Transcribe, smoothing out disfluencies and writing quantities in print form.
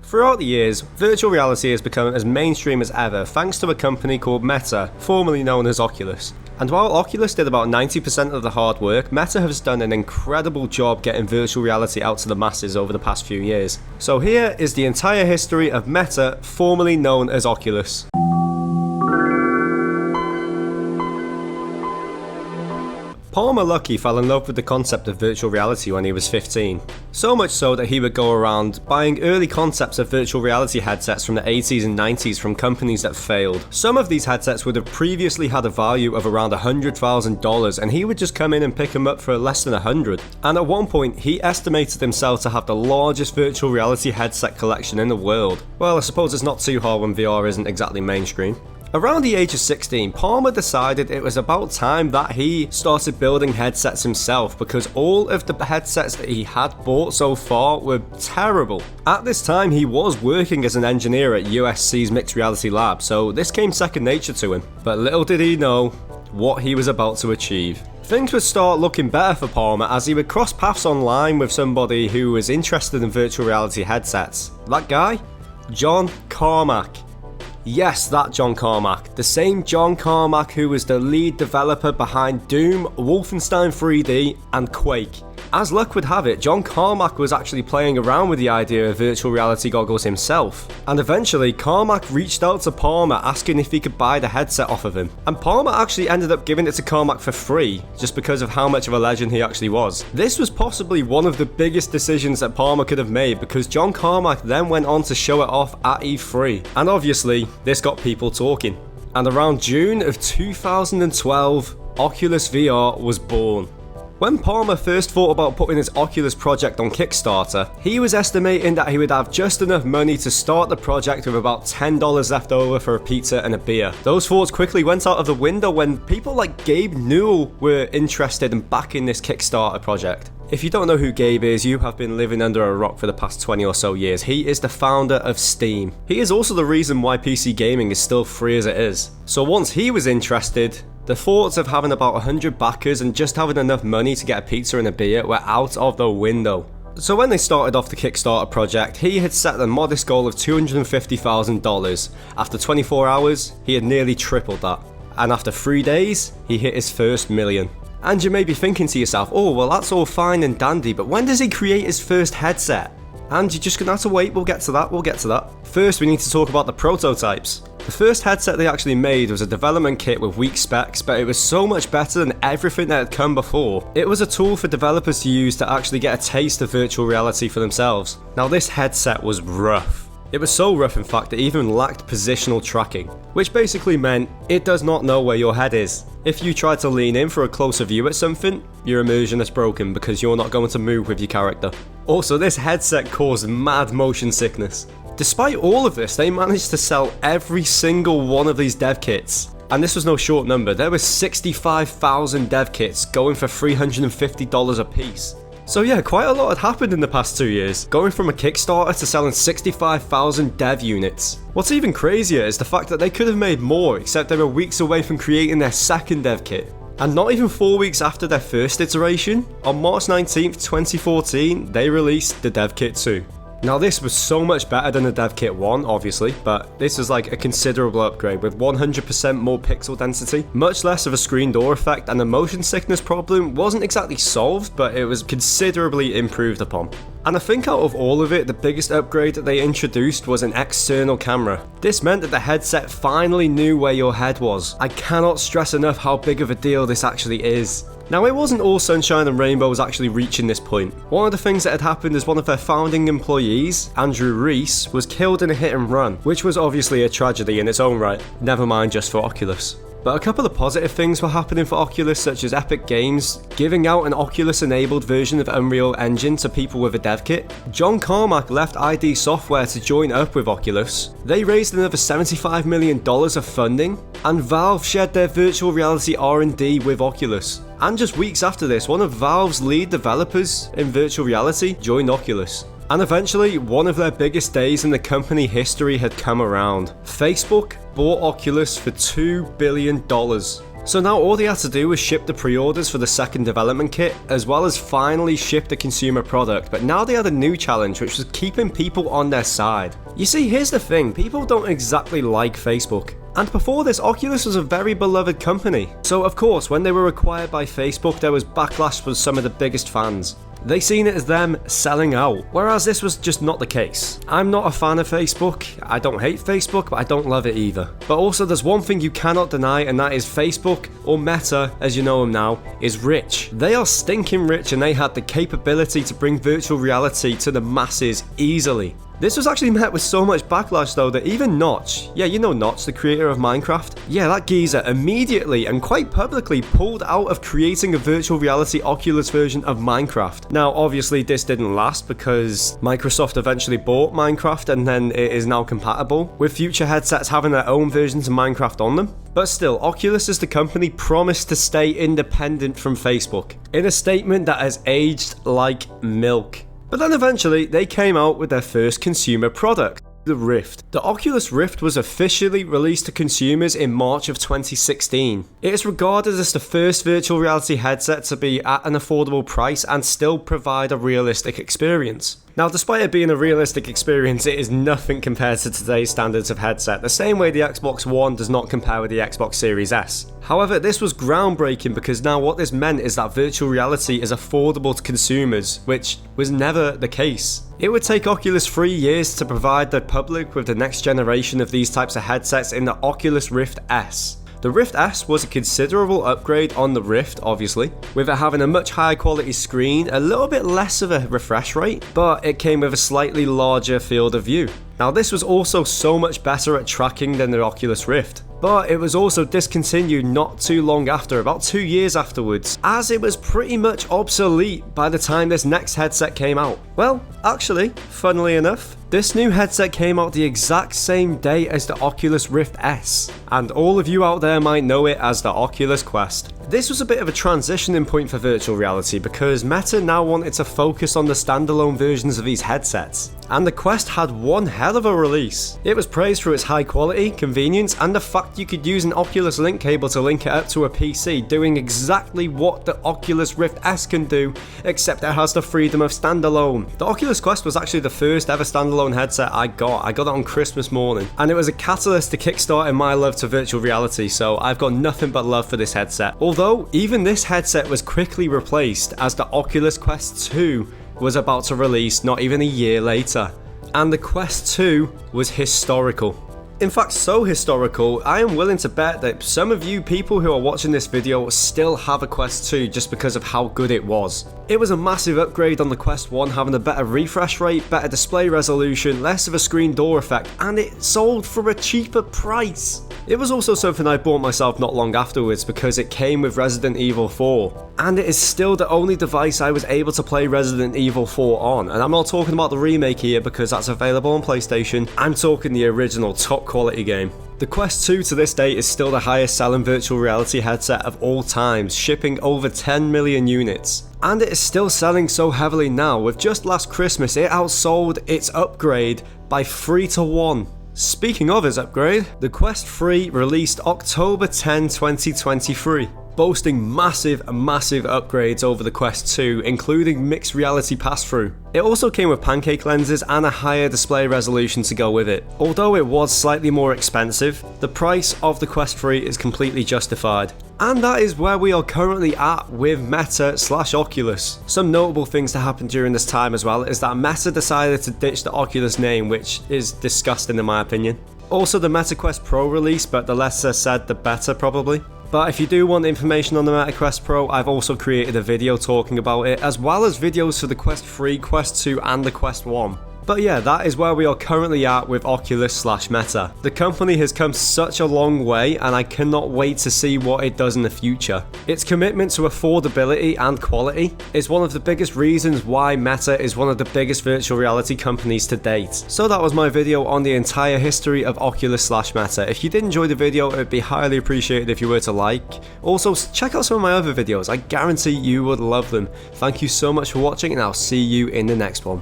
Throughout the years, virtual reality has become as mainstream as ever thanks to a company called Meta, formerly known as Oculus. And while Oculus did about 90% of the hard work, Meta has done an incredible job getting virtual reality out to the masses over the past few years. So here is the entire history of Meta, formerly known as Oculus. Palmer Luckey fell in love with the concept of virtual reality when he was 15. So much so that he would go around buying early concepts of virtual reality headsets from the 80s and 90s from companies that failed. Some of these headsets would have previously had a value of around $100,000 and he would just come in and pick them up for less than $100. And at one point he estimated himself to have the largest virtual reality headset collection in the world. Well, I suppose it's not too hard when VR isn't exactly mainstream. Around the age of 16, Palmer decided it was about time that he started building headsets himself because all of the headsets that he had bought so far were terrible. At this time, he was working as an engineer at USC's Mixed Reality Lab, so this came second nature to him. But little did he know what he was about to achieve. Things would start looking better for Palmer as he would cross paths online with somebody who was interested in virtual reality headsets. That guy? John Carmack. Yes, that John Carmack. The same John Carmack who was the lead developer behind Doom, Wolfenstein 3D, and Quake. As luck would have it, John Carmack was actually playing around with the idea of virtual reality goggles himself. And eventually, Carmack reached out to Palmer asking if he could buy the headset off of him. And Palmer actually ended up giving it to Carmack for free, just because of how much of a legend he actually was. This was possibly one of the biggest decisions that Palmer could have made because John Carmack then went on to show it off at E3. And obviously, this got people talking. And around June of 2012, Oculus VR was born. When Palmer first thought about putting his Oculus project on Kickstarter, he was estimating that he would have just enough money to start the project with about $10 left over for a pizza and a beer. Those thoughts quickly went out of the window when people like Gabe Newell were interested in backing this Kickstarter project. If you don't know who Gabe is, you have been living under a rock for the past 20 or so years. He is the founder of Steam. He is also the reason why PC gaming is still free as it is. So once he was interested, the thoughts of having about 100 backers and just having enough money to get a pizza and a beer were out of the window. So when they started off the Kickstarter project, he had set a modest goal of $250,000. After 24 hours, he had nearly tripled that. And after 3 days, he hit his first million. And you may be thinking to yourself, oh well that's all fine and dandy, but when does he create his first headset? And you're just gonna have to wait, we'll get to that. First we need to talk about the prototypes. The first headset they actually made was a development kit with weak specs, but it was so much better than everything that had come before. It was a tool for developers to use to actually get a taste of virtual reality for themselves. Now this headset was rough. It was so rough in fact it even lacked positional tracking, which basically meant it does not know where your head is. If you try to lean in for a closer view at something, your immersion is broken because you're not going to move with your character. Also, this headset caused mad motion sickness. Despite all of this, they managed to sell every single one of these dev kits. And this was no short number, there were 65,000 dev kits going for $350 a piece. So yeah, quite a lot had happened in the past 2 years, going from a Kickstarter to selling 65,000 dev units. What's even crazier is the fact that they could have made more, except they were weeks away from creating their second dev kit. And not even 4 weeks after their first iteration, on March 19th, 2014, they released the dev kit 2. Now this was so much better than the dev kit 1, obviously, but this was like a considerable upgrade with 100% more pixel density, much less of a screen door effect, and the motion sickness problem wasn't exactly solved, but it was considerably improved upon. And I think out of all of it, the biggest upgrade that they introduced was an external camera. This meant that the headset finally knew where your head was. I cannot stress enough how big of a deal this actually is. Now it wasn't all sunshine and rainbows actually reaching this point. One of the things that had happened is one of their founding employees, Andrew Reese, was killed in a hit and run, which was obviously a tragedy in its own right, never mind just for Oculus. But a couple of positive things were happening for Oculus, such as Epic Games giving out an Oculus-enabled version of Unreal Engine to people with a dev kit. John Carmack left ID Software to join up with Oculus. They raised another $75 million of funding, and Valve shared their virtual reality R&D with Oculus. And just weeks after this, one of Valve's lead developers in virtual reality joined Oculus. And eventually, one of their biggest days in the company history had come around. Facebook bought Oculus for $2 billion. So now all they had to do was ship the pre-orders for the second development kit, as well as finally ship the consumer product, but now they had a new challenge, which was keeping people on their side. You see, here's the thing, people don't exactly like Facebook. And before this, Oculus was a very beloved company. So of course, when they were acquired by Facebook, there was backlash from some of the biggest fans. They seen it as them selling out, whereas this was just not the case. I'm not a fan of Facebook, I don't hate Facebook, but I don't love it either. But also there's one thing you cannot deny, and that is Facebook, or Meta as you know them now, is rich. They are stinking rich, and they had the capability to bring virtual reality to the masses easily. This was actually met with so much backlash though that even Notch, yeah, you know Notch, the creator of Minecraft? Yeah, that geezer immediately and quite publicly pulled out of creating a virtual reality Oculus version of Minecraft. Now obviously this didn't last because Microsoft eventually bought Minecraft, and then it is now compatible with future headsets having their own versions of Minecraft on them. But still, Oculus as the company promised to stay independent from Facebook, in a statement that has aged like milk. But then eventually, they came out with their first consumer product, the Rift. The Oculus Rift was officially released to consumers in March of 2016. It is regarded as the first virtual reality headset to be at an affordable price and still provide a realistic experience. Now, despite it being a realistic experience, it is nothing compared to today's standards of headset, the same way the Xbox One does not compare with the Xbox Series S. However, this was groundbreaking because now what this meant is that virtual reality is affordable to consumers, which was never the case. It would take Oculus 3 years to provide the public with the next generation of these types of headsets in the Oculus Rift S. The Rift S was a considerable upgrade on the Rift, obviously, with it having a much higher quality screen, a little bit less of a refresh rate, but it came with a slightly larger field of view. Now this was also so much better at tracking than the Oculus Rift, but it was also discontinued not too long after, about 2 years afterwards, as it was pretty much obsolete by the time this next headset came out. Well, actually, funnily enough, this new headset came out the exact same day as the Oculus Rift S, and all of you out there might know it as the Oculus Quest. This was a bit of a transitioning point for virtual reality because Meta now wanted to focus on the standalone versions of these headsets, and the Quest had one hell of a release. It was praised for its high quality, convenience, and the fact you could use an Oculus Link cable to link it up to a PC, doing exactly what the Oculus Rift S can do, except it has the freedom of standalone. The Oculus Quest was actually the first ever standalone headset I got it on Christmas morning, and it was a catalyst to kickstarting my love to virtual reality, so I've got nothing but love for this headset. Although, even this headset was quickly replaced as the Oculus Quest 2 was about to release not even a year later. And the Quest 2 was historical. In fact, so historical, I am willing to bet that some of you people who are watching this video still have a Quest 2 just because of how good it was. It was a massive upgrade on the Quest 1, having a better refresh rate, better display resolution, less of a screen door effect, and it sold for a cheaper price. It was also something I bought myself not long afterwards because it came with Resident Evil 4, and it is still the only device I was able to play Resident Evil 4 on, and I'm not talking about the remake here because that's available on PlayStation, I'm talking the original top quality game. The Quest 2 to this day is still the highest selling virtual reality headset of all times, shipping over 10 million units. And it is still selling so heavily now, with just last Christmas it outsold its upgrade by 3 to 1. Speaking of its upgrade, the Quest 3 released October 10, 2023. Boasting massive upgrades over the Quest 2, including mixed reality pass-through. It also came with pancake lenses and a higher display resolution to go with it. Although it was slightly more expensive, the price of the Quest 3 is completely justified. And that is where we are currently at with Meta/Oculus. Some notable things to happen during this time as well is that Meta decided to ditch the Oculus name, which is disgusting in my opinion. Also the Meta Quest Pro release, but the lesser said the better probably. But if you do want information on the Meta Quest Pro, I've also created a video talking about it, as well as videos for the Quest 3, Quest 2 and the Quest 1. But yeah, that is where we are currently at with Oculus/Meta. The company has come such a long way, and I cannot wait to see what it does in the future. Its commitment to affordability and quality is one of the biggest reasons why Meta is one of the biggest virtual reality companies to date. So that was my video on the entire history of Oculus/Meta. If you did enjoy the video, it would be highly appreciated if you were to like. Also, check out some of my other videos, I guarantee you would love them. Thank you so much for watching, and I'll see you in the next one.